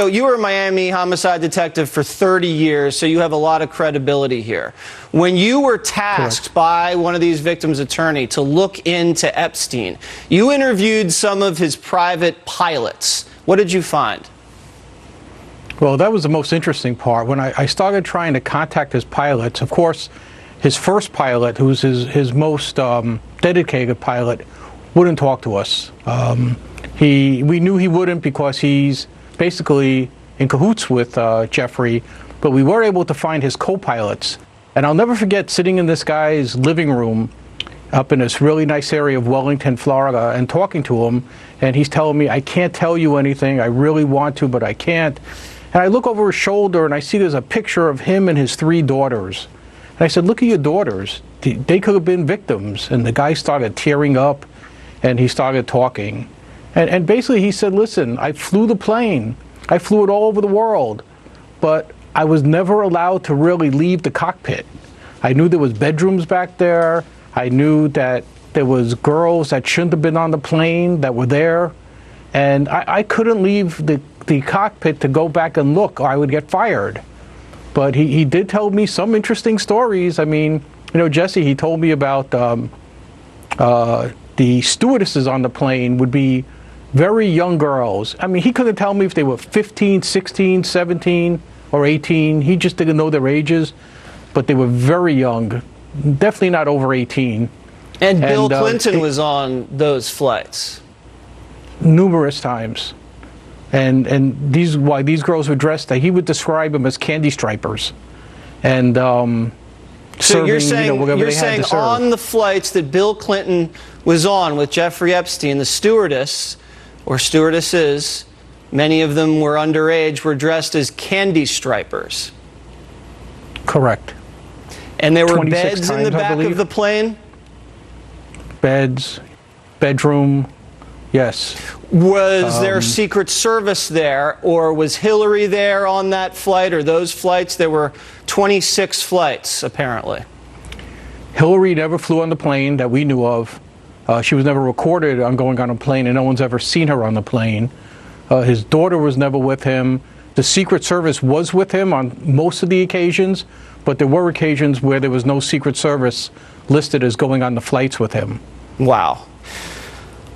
So you were a Miami homicide detective for 30 years, so you have a lot of credibility here. When you were tasked by one of these victims' attorney to look into Epstein, you interviewed some of his private pilots. What did you find? Well, that was the most interesting part. When I started trying to contact his pilots, of course, his first pilot, who's his most dedicated pilot, wouldn't talk to us. We knew he wouldn't because he's basically in cahoots with Jeffrey, but we were able to find his co-pilots. And I'll never forget sitting in this guy's living room up in this really nice area of Wellington, Florida, and talking to him, and he's telling me, I can't tell you anything, I really want to, but I can't. And I look over his shoulder and I see there's a picture of him and his 3 daughters. And I said, look at your daughters, they could have been victims. And the guy started tearing up and he started talking. And basically he said, listen, I flew the plane. I flew it all over the world, but I was never allowed to really leave the cockpit. I knew there was bedrooms back there. I knew that there was girls that shouldn't have been on the plane that were there. And I couldn't leave the cockpit to go back and look, or I would get fired. But he did tell me some interesting stories. I mean, you know, Jesse, he told me about the stewardesses on the plane would be very young girls. I mean, he couldn't tell me if they were 15, 16, 17, or 18. He just didn't know their ages, but they were very young, definitely not over 18. And Bill Clinton was on those flights numerous times. And these girls were dressed, he would describe them as candy stripers. And so you're saying, you're saying on the flights that Bill Clinton was on with Jeffrey Epstein, the stewardess or stewardesses, many of them were underage, were dressed as candy stripers. Correct. And there were beds in the back of the plane? Beds, bedroom, yes. Was there Secret Service there, or was Hillary there on that flight, or those flights? There were 26 flights, apparently. Hillary never flew on the plane that we knew of. She was never recorded on going on a plane, and no one's ever seen her on the plane. His daughter was never with him. The Secret Service was with him on most of the occasions, but there were occasions where there was no Secret Service listed as going on the flights with him. Wow.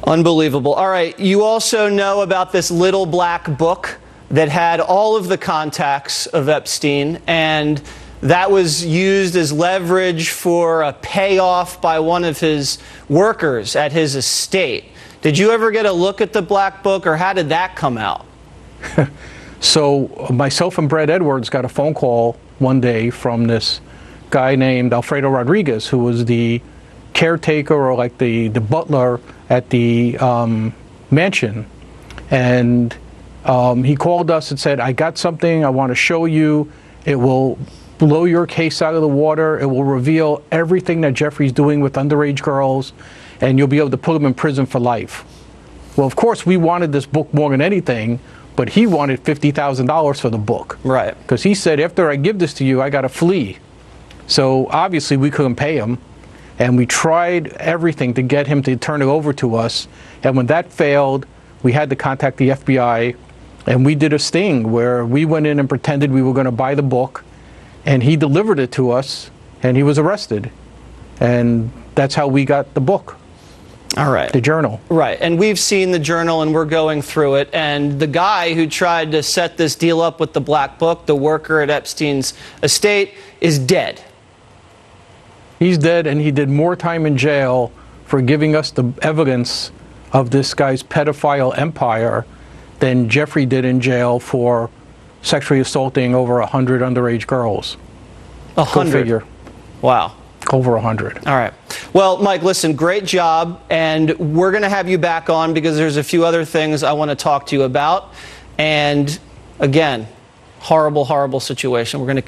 Unbelievable. All right, you also know about this little black book that had all of the contacts of Epstein, and that was used as leverage for a payoff by one of his workers at his estate. Did you ever get a look at the black book, or how did that come out? So myself and Brad Edwards got a phone call one day from this guy named Alfredo Rodriguez, who was the caretaker, or like the butler at the mansion. And he called us and said, I got something I want to show you. It will blow your case out of the water. It will reveal everything that Jeffrey's doing with underage girls, and you'll be able to put him in prison for life. Well, of course, we wanted this book more than anything, but he wanted $50,000 for the book. Right. Because he said, after I give this to you, I got to flee. So obviously we couldn't pay him, and we tried everything to get him to turn it over to us. And when that failed, we had to contact the FBI, and we did a sting where we went in and pretended we were going to buy the book, and he delivered it to us, and he was arrested. And that's how we got the book. All right. The journal. Right. And we've seen the journal, and we're going through it. And the guy who tried to set this deal up with the black book, the worker at Epstein's estate, is dead. He's dead, and he did more time in jail for giving us the evidence of this guy's pedophile empire than Jeffrey did in jail for sexually assaulting over 100 underage girls. 100? Go figure. Wow. Over 100. All right. Well, Mike, listen, great job. And we're going to have you back on because there's a few other things I want to talk to you about. And again, horrible, horrible situation. We're going to